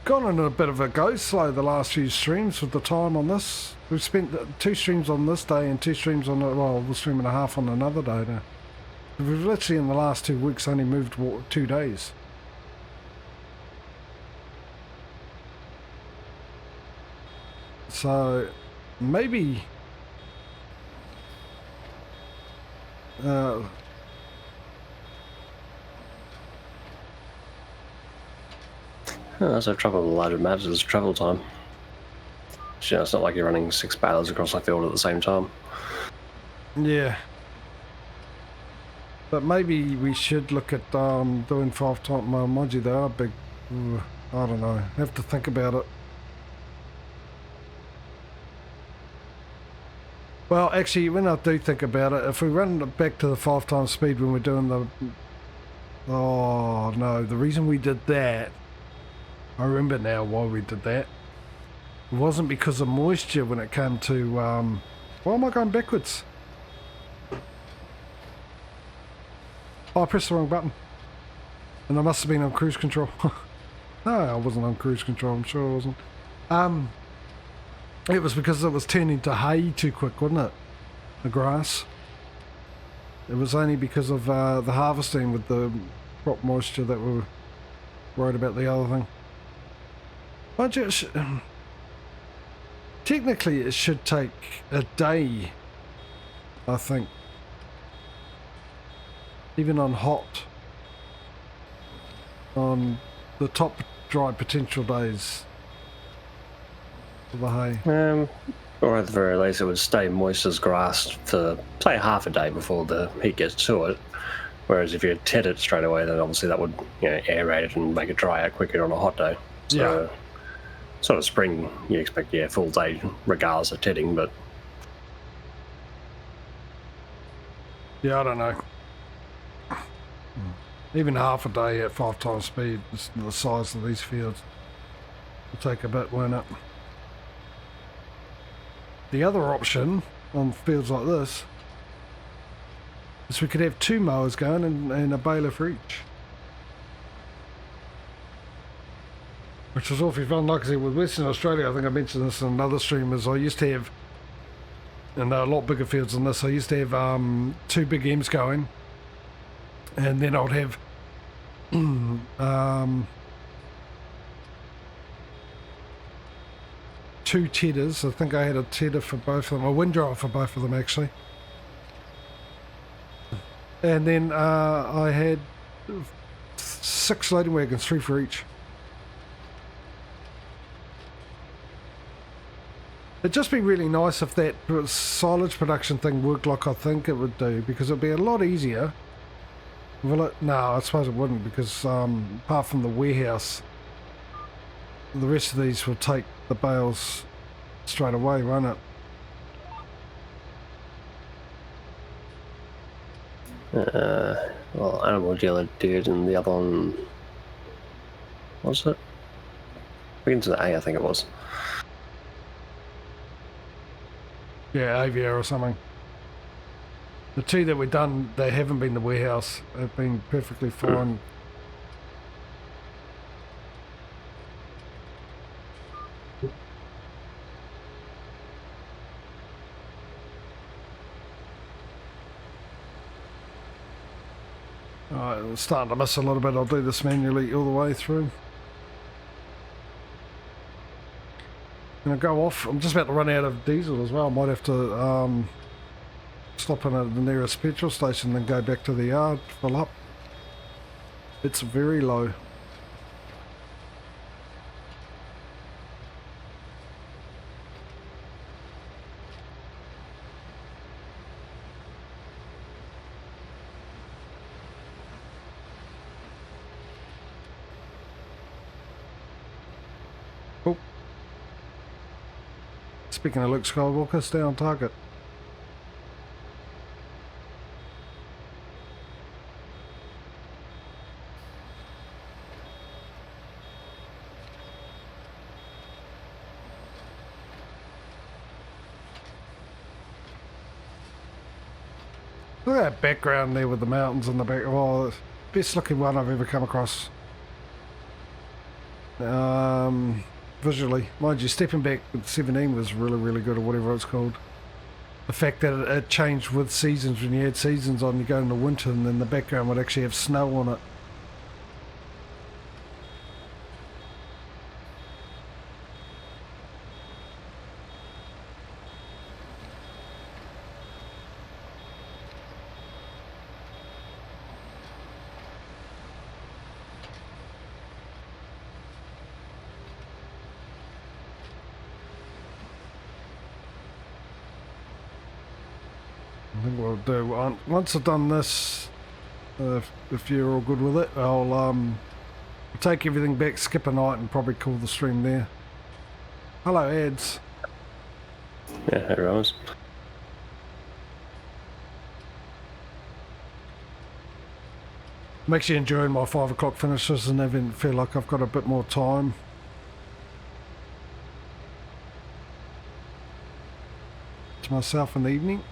gone on a bit of a go slow the last few streams with the time on this. We've spent 2 streams on this day and 2 streams on, well, we'll stream and a half on another day now. We've literally in the last 2 weeks only moved 2 days. So maybe that's the trouble with the larger maps is travel time. You know, it's not like you're running 6 balers across the field at the same time. Yeah. But maybe we should look at doing 5 times. Well, mind you, they are big. I don't know. Have to think about it. Well, actually, when I do think about it, if we run it back to the 5 times speed when we're doing the... Oh, no. The reason we did that... I remember now why we did that. It wasn't because of moisture when it came to... why am I going backwards? Oh, I pressed the wrong button. And I must have been on cruise control. No, I wasn't on cruise control. I'm sure I wasn't. It was because it was turning to hay too quick, wasn't it? The grass. It was only because of the harvesting with the crop moisture that we were worried about the other thing. Technically, it should take a day, I think. Even on hot, on the top dry potential days for the hay. Or at the very least it would stay moist as grass for, say, half a day before the heat gets to it. Whereas if you ted it straight away, then obviously that would, you know, aerate it and make it dry out quicker on a hot day. So, yeah. Sort of spring, you expect, yeah, full day regardless of tedding, but... Yeah, I don't know. Even half a day at 5 times speed, the size of these fields, will take a bit, won't it? The other option on fields like this is we could have 2 mowers going and a baler for each. Which was awfully fun. Like I said, with Western Australia, I think I mentioned this in another stream, is I used to have, and they're a lot bigger fields than this, I used to have 2 big M's going, and then I would have 2 tedders. I think I had a tedder for both of them, a windrower for both of them actually. And then I had 6 loading wagons, 3 for each. It'd just be really nice if that silage production thing worked like I think it would do, because it'd be a lot easier. Will it? No, I suppose it wouldn't, because apart from the warehouse, the rest of these will take the bales straight away, won't it? Well, animal dealer did, and the other one... What was it? Begins with A, I think it was. Yeah, Avia or something. The 2 that we've done, they haven't been the warehouse. They've been perfectly fine. Alright, I'm starting to miss a little bit. I'll do this manually all the way through. Gonna go off. I'm just about to run out of diesel as well. I might have to stop in at the nearest petrol station and then go back to the yard, fill up. It's very low. Oh. Speaking of Luke Skywalker, stay on target. Look at that background there with the mountains in the back. Oh, best looking one I've ever come across. visually. Mind you, stepping back with 17 was really, really good, or whatever it's called. The fact that it changed with seasons. When you had seasons on, you go into winter, and then the background would actually have snow on it. I think what I'll do, once I've done this, if you're all good with it, I'll take everything back, skip a night, and probably call the stream there. Hello, ads. Yeah, hey Rose. I'm actually enjoying my 5 o'clock finishes and even feel like I've got a bit more time. To myself in the evening.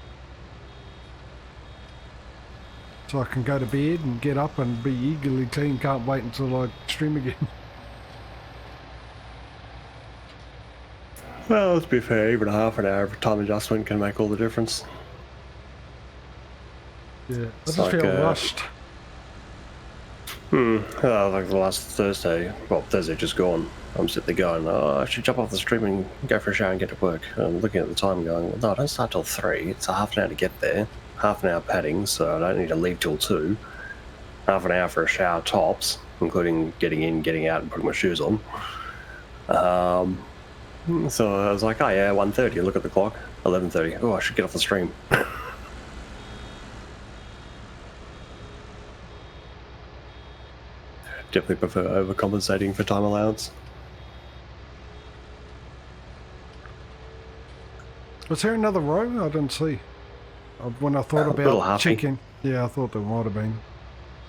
So I can go to bed and get up and be eagerly clean. Can't wait until I stream again. Well, to be fair, even a half an hour of time adjustment can make all the difference. Yeah, I It's just like, feel rushed. Like the last Thursday, well, Thursday just gone, I'm sitting there going, oh, I should jump off the stream and go for a shower and get to work. And I'm looking at the time going, well, no, I don't start till 3. It's a half an hour to get there. Half an hour padding, so I don't need to leave till 2. Half an hour for a shower tops, including getting in, getting out, and putting my shoes on. So I was like, oh yeah, 1:30. Look at the clock, 11:30. Oh, I should get off the stream. Definitely prefer overcompensating for time allowance. Was there another row? I didn't see. When I thought about checking. Yeah, I thought there might have been.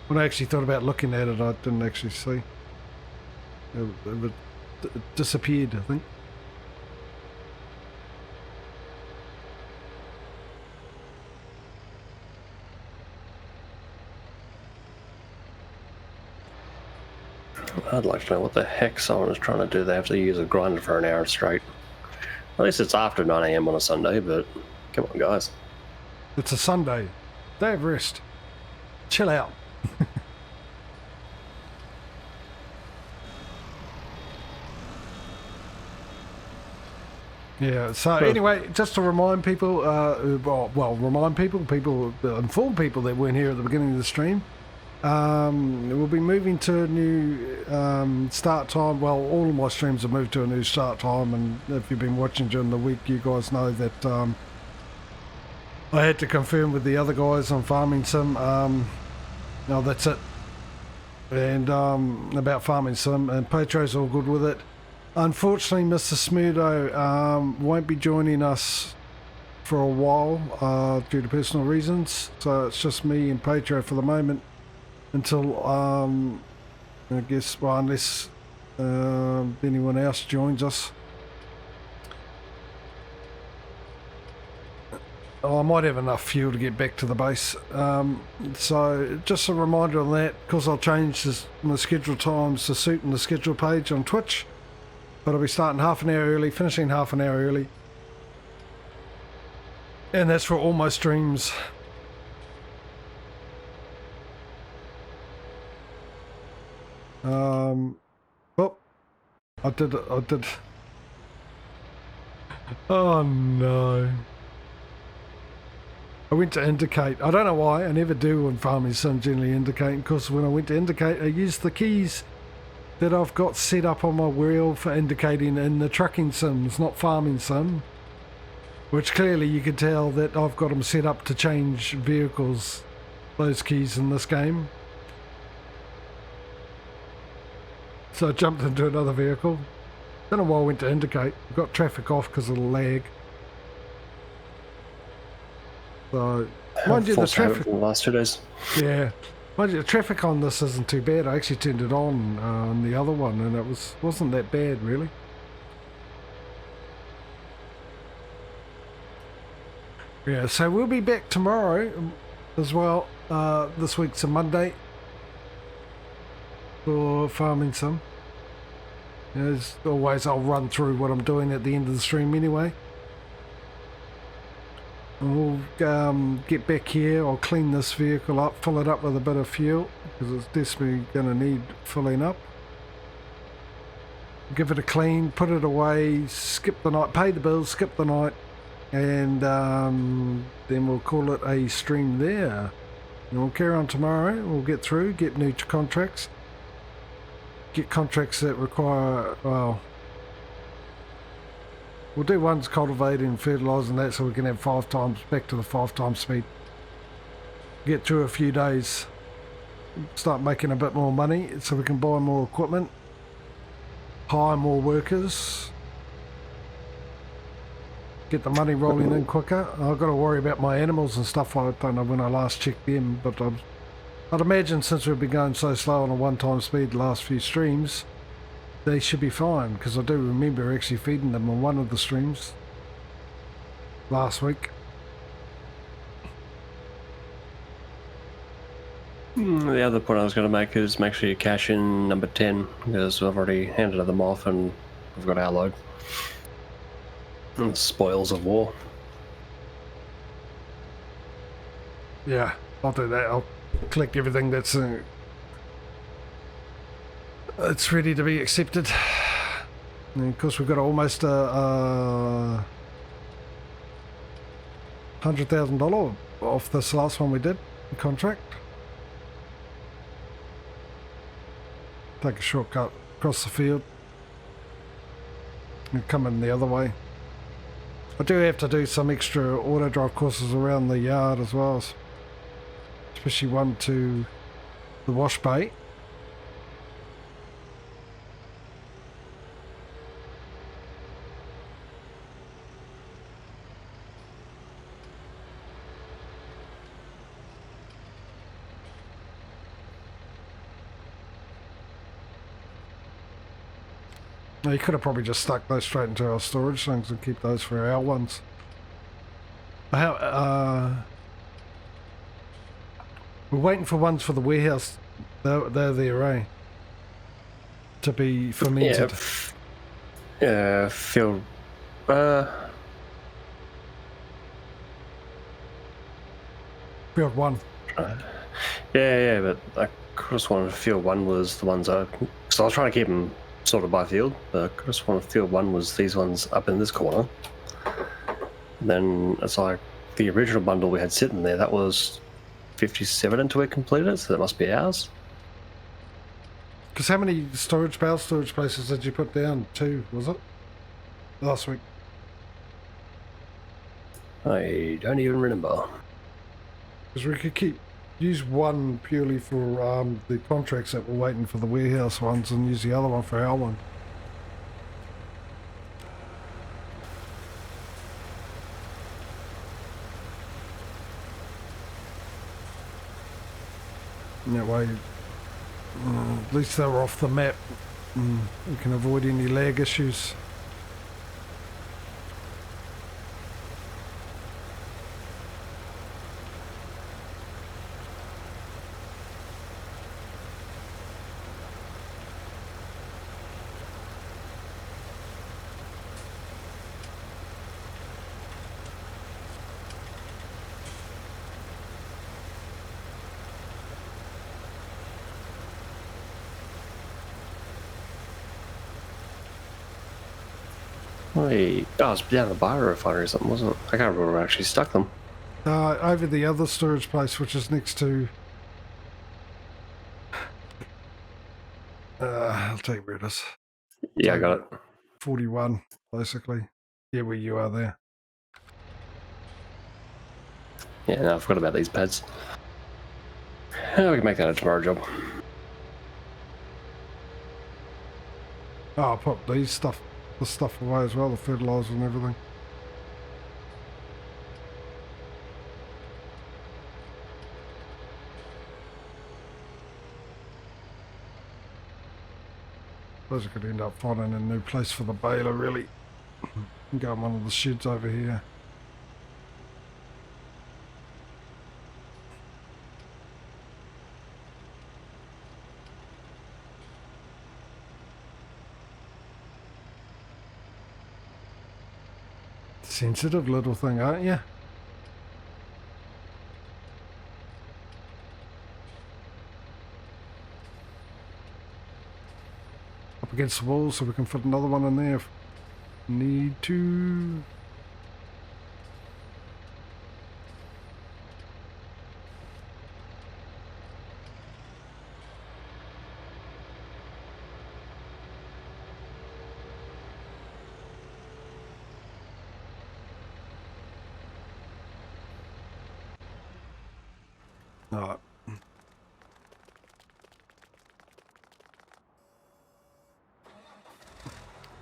When I actually thought about looking at it, I didn't actually see. It disappeared, I think. I'd like to know what the heck someone is trying to do. They have to use a grinder for an hour straight. At least it's after 9 AM on a Sunday, but come on, guys. It's a Sunday. Day of rest. Chill out. Yeah, so anyway, just to remind people, inform people that weren't here at the beginning of the stream, we'll be moving to a new start time. Well, all of my streams have moved to a new start time, and if you've been watching during the week, you guys know that I had to confirm with the other guys on Farming Sim. No, that's it. And about Farming Sim, and Patrio's all good with it. Unfortunately, Mr. Smudo won't be joining us for a while due to personal reasons. So it's just me and Patrio for the moment until, I guess, well, unless anyone else joins us. I might have enough fuel to get back to the base. So just a reminder on that, because I'll change my schedule times to suit in the schedule page on Twitch. But I'll be starting half an hour early, finishing half an hour early. And that's for all my streams. Oh, I did. Oh no. I went to indicate. I don't know why. I never do when Farming Sim generally indicate, because when I went to indicate, I used the keys that I've got set up on my wheel for indicating in the trucking sims, not Farming Sim, which clearly you can tell that I've got them set up to change vehicles, those keys in this game. So I jumped into another vehicle. Don't know why I went to indicate. I got traffic off because of the lag. So, mind you, the traffic in the last 2 days. Yeah. Mind you, the traffic on this isn't too bad. I actually turned it on the other one, and it wasn't that bad, really. Yeah, so we'll be back tomorrow as well. This week's a Monday for Farming Sim. As always, I'll run through what I'm doing at the end of the stream anyway. And we'll get back here. I'll clean this vehicle up, fill it up with a bit of fuel, because it's desperately going to need filling up. Give it a clean, put it away, skip the night, pay the bills, skip the night, and then we'll call it a stream there. And we'll carry on tomorrow. We'll get through, get new contracts, get contracts that require, well, we'll do ones cultivating and fertilising that so we can have 5 times, back to the 5 times speed. Get through a few days, start making a bit more money so we can buy more equipment, hire more workers, get the money rolling in quicker. I've got to worry about my animals and stuff. I don't know when I last checked them, but I'd imagine since we've been going so slow on a 1 time speed the last few streams, they should be fine, because I do remember actually feeding them on one of the streams last week. The other point I was going to make is make sure you cash in number 10, because I've already handed them off and we've got our load. And spoils of war. Yeah, I'll do that. I'll collect everything that's it's ready to be accepted. And of course we've got almost $100,000 off this last one we did, the contract. Take a shortcut across the field and come in the other way. I do have to do some extra auto drive courses around the yard as well, especially one to the wash bay. Now, you could have probably just stuck those straight into our storage things and keep those for our ones. We're waiting for ones for the warehouse. They're there, eh? To be fermented. Yeah, field. Field 1. Yeah, but I just wanted field 1 was the ones I. So I was trying to keep them sort of by field, but I just wanted field 1 was these ones up in this corner. And then it's like the original bundle we had sitting there, that was 57 until we completed it, so that must be ours. Because how many storage places did you put down? 2, was it? Last week. I don't even remember. Because we could use one purely for the contracts that we're waiting for the warehouse ones, and use the other one for our one. And that way, at least they're off the map. We can avoid any lag issues. It was down the biorefinery or something, wasn't it? I can't remember where I actually stuck them. Over the other storage place, which is next to... I'll tell you where it is. Yeah, I got it. 41, basically. Yeah, where you are there. Yeah, no, I forgot about these pads. We can make that a tomorrow job. Oh, I'll put this stuff away as well, the fertilizer and everything. Suppose I could end up finding a new place for the baler, really. Go in one of the sheds over here. Sensitive little thing, aren't you? Up against the wall so we can fit another one in there if need to. Alright.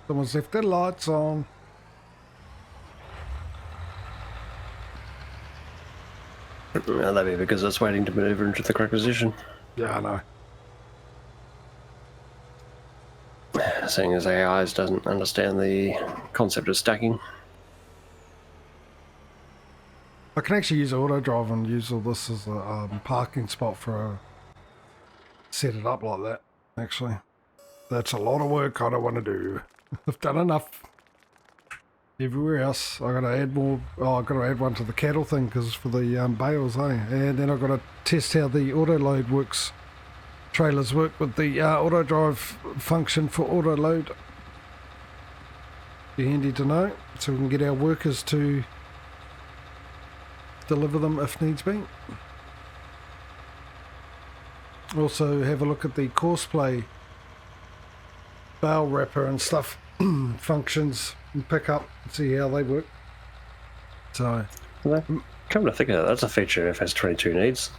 Someone's left their lights on. Well, that'd be because it's waiting to maneuver into the correct position. Yeah, I know. Seeing as AIs doesn't understand the concept of stacking. I can actually use auto drive and use all this as a parking spot for set it up like that, actually. That's a lot of work I don't want to do. I've done enough everywhere else. I gotta add more. Oh, I gotta add one to the cattle thing because for the bales, eh? And then I gotta test how the auto load works. Trailers work with the auto drive function for auto load. Be handy to know, so we can get our workers to deliver them if needs be. Also have a look at the Courseplay bale wrapper and stuff functions and pick up and see how they work. So Come to think of it, that's a feature FS22 needs.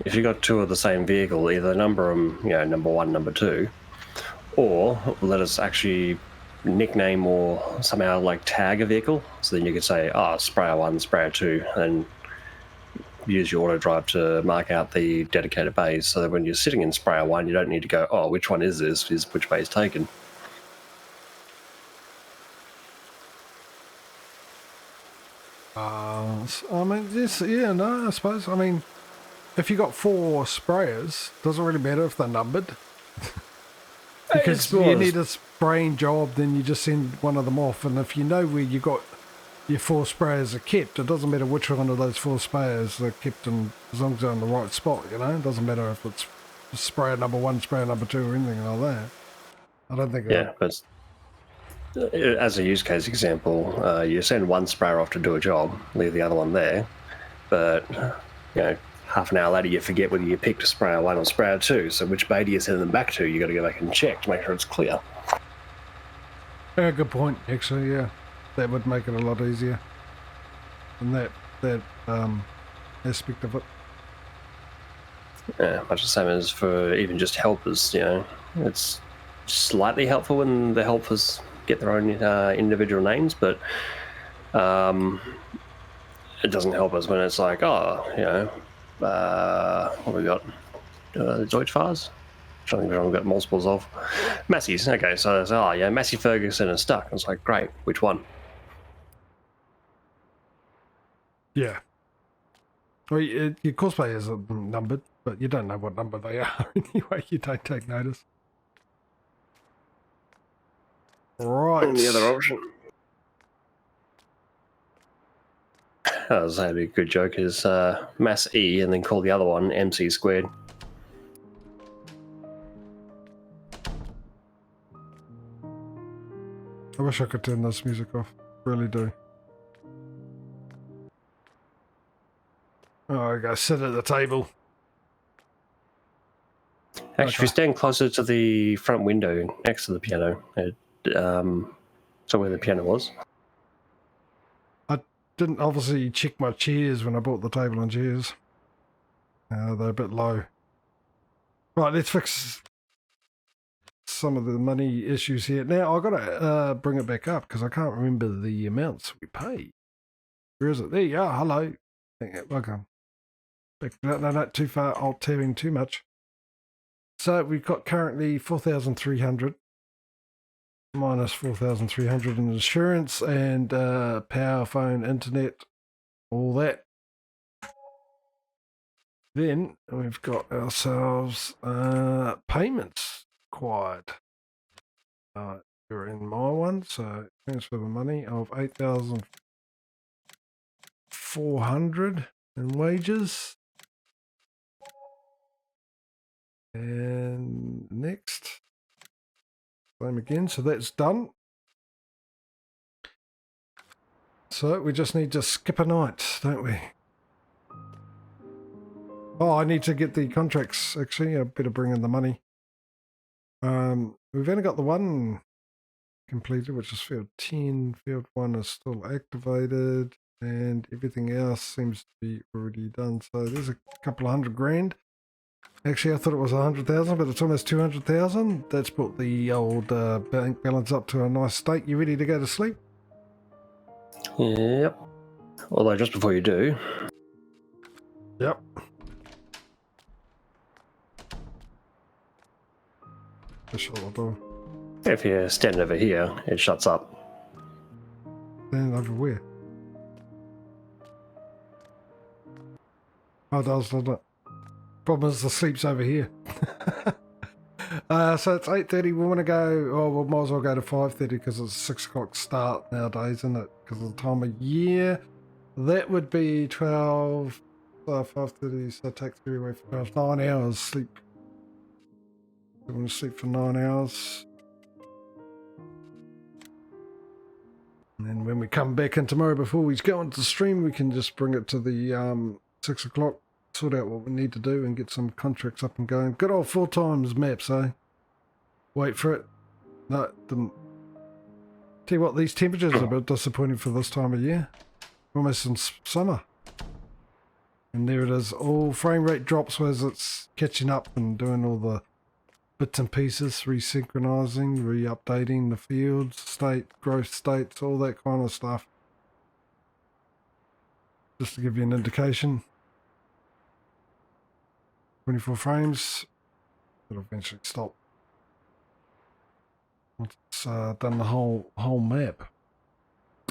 If you got two of the same vehicle, either number them, number one, number two, or let us actually nickname or somehow like tag a vehicle. So then you could say, sprayer 1, sprayer 2, and use your auto drive to mark out the dedicated bays so that when you're sitting in sprayer 1, you don't need to go, which one is this? Which bay is taken? I mean, yes, yeah, no, I suppose. I mean, if you got 4 sprayers, doesn't really matter if they're numbered. Because you need a spraying job, then you just send one of them off. And if you know where you got your 4 sprayers are kept, it doesn't matter which one of those 4 sprayers are kept in, as long as they're in the right spot, It doesn't matter if it's sprayer number 1, sprayer number 2, or anything like that. I don't think. Yeah, but as a use case example, you send one sprayer off to do a job, leave the other one there, but half an hour later you forget whether you picked sprayer 1 or sprayer 2. So which bay do you send them back to? You got to go back and check to make sure it's clear. Yeah, good point. Actually, yeah, that would make it a lot easier. And that aspect of it. Yeah, much the same as for even just helpers. It's slightly helpful when the helpers get their own individual names, but it doesn't help us when it's like, what have we got? Deutschfahrs? Which I think we've got multiples of. Massey's. Okay, so it's, Massey Ferguson is stuck. I was like, great, which one? Yeah. Well, your cosplayers are numbered, but you don't know what number they are anyway. You don't take notice. Right. And the other option. That'd be a good joke is Mass E and then call the other one MC squared. I wish I could turn this music off. Really do. Oh, I gotta sit at the table. Actually, if you stand closer to the front window next to the piano, so where the piano was. I didn't obviously check my chairs when I bought the table and chairs. They're a bit low. Right, let's fix some of the money issues here. Now, I've got to bring it back up because I can't remember the amounts we paid. Where is it? There you are. Hello. Welcome. No, not too far. I'll tabbing too much. So we've got currently 4,300 minus 4,300 in insurance and power, phone, internet, all that. Then we've got ourselves payments required. You're in my one, so transfer the money of 8,000 400 in wages. And next, same again, so that's done. So we just need to skip a night, don't we? Oh, I need to get the contracts, actually. I better bring in the money. We've only got the one completed, which is field 10. Field 1 is still activated, and everything else seems to be already done. So there's a couple of $100,000. Actually, I thought it was 100,000, but it's almost 200,000. That's brought the old bank balance up to a nice state. You ready to go to sleep? Yep. Although just before you do. Yep. If you stand over here, it shuts up. Stand over where? Oh, it does, doesn't it? Problem is the sleep's over here. So it's 8:30. We want to go. Oh, we might as well go to 5:30 because it's 6 o'clock start nowadays, isn't it? Because of the time of year. That would be 12. 5:30. So take 3 away from 12. 9 hours sleep. We want to sleep for 9 hours. And then when we come back in tomorrow, before we go into the stream, we can just bring it to the 6 o'clock. Sort out what we need to do and get some contracts up and going. Good old 4 times maps, eh? Wait for it. No, it didn't. Tell you what, these temperatures are a bit disappointing for this time of year. Almost in summer. And there it is. All frame rate drops as it's catching up and doing all the bits and pieces, resynchronizing, re-updating the fields, state, growth states, all that kind of stuff. Just to give you an indication. 24 frames, it'll eventually stop once it's done the whole map.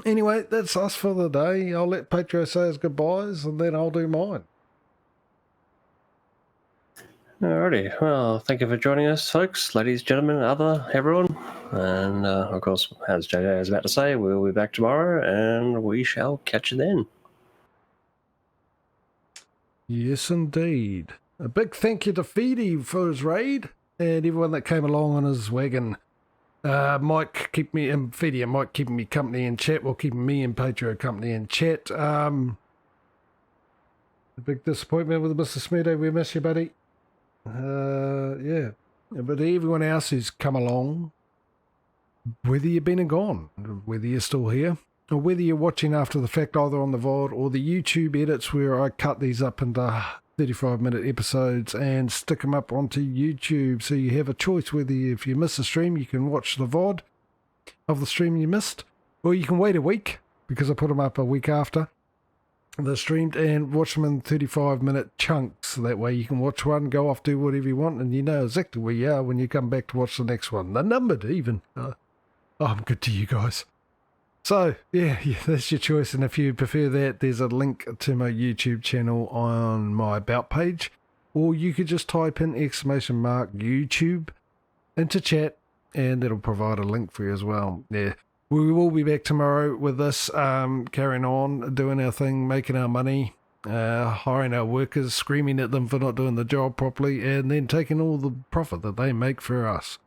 Anyway, that's us for the day. I'll let Patrio say his goodbyes and then I'll do mine. Alrighty, well, thank you for joining us, folks, ladies, gentlemen, everyone. And of course, as JJ was about to say, we'll be back tomorrow and we shall catch you then. Yes, indeed. A big thank you to Feedy for his raid and everyone that came along on his wagon. Mike keep me in Feedy and Mike keeping me company in chat, well keeping me and Patrio company in chat. A big disappointment with Mr. Smudo, we miss you, buddy. Yeah. But everyone else who's come along, whether you've been and gone, whether you're still here, or whether you're watching after the fact either on the VOD or the YouTube edits where I cut these up into 35-minute episodes and stick them up onto YouTube, so you have a choice whether if you miss a stream you can watch the VOD of the stream you missed, or you can wait a week because I put them up a week after they're streamed and watch them in 35-minute chunks. That way you can watch one, go off, do whatever you want, and you know exactly where you are when you come back to watch the next one. They're numbered even. I'm good to you guys. So, yeah, that's your choice. And if you prefer that, there's a link to my YouTube channel on my About page. Or you could just type in !YouTube into chat, and it'll provide a link for you as well. Yeah, we will be back tomorrow with this, carrying on, doing our thing, making our money, hiring our workers, screaming at them for not doing the job properly, and then taking all the profit that they make for us.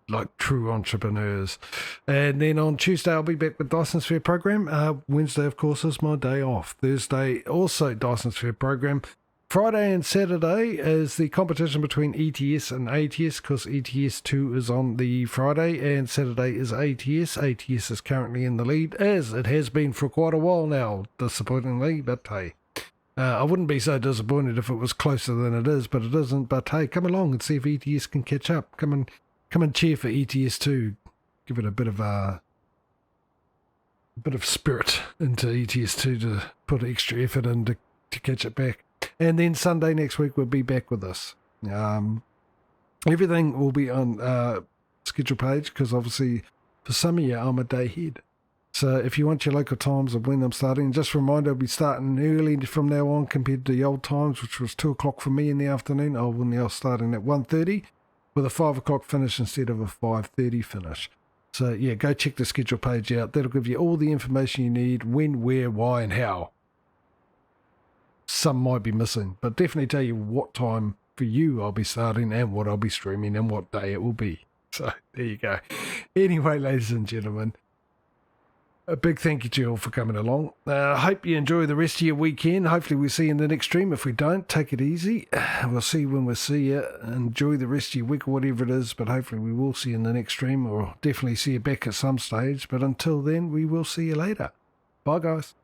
Like true entrepreneurs. And then on Tuesday I'll be back with Dyson Sphere program. Wednesday of course is my day off. Thursday also Dyson Sphere program. Friday and Saturday is the competition between ETS and ATS, because ETS 2 is on the Friday and Saturday is ATS. ATS is currently in the lead, as it has been for quite a while now, disappointingly, but hey. I wouldn't be so disappointed if it was closer than it is, but it isn't. But hey, come along and see if ETS can catch up. Come and cheer for ETS 2. Give it a bit of spirit into ETS 2 to put extra effort in to catch it back. And then Sunday next week we'll be back with this. Everything will be on schedule page, because obviously for some of you I'm a day ahead. So if you want your local times of when I'm starting, just a reminder, I'll be starting early from now on compared to the old times, which was 2 o'clock for me in the afternoon. I will now starting at 1:30 with a 5 o'clock finish instead of a 5:30 finish. So yeah, go check the schedule page out. That'll give you all the information you need, when, where, why and how. some might be missing, but definitely tell you what time for you I'll be starting and what I'll be streaming and what day it will be. So there you go. Anyway, ladies and gentlemen, a big thank you to you all for coming along. I hope you enjoy the rest of your weekend. Hopefully we'll see you in the next stream. If we don't, take it easy. We'll see you when we see you. Enjoy the rest of your week or whatever it is, but hopefully we will see you in the next stream, or definitely see you back at some stage. But until then, we will see you later. Bye, guys.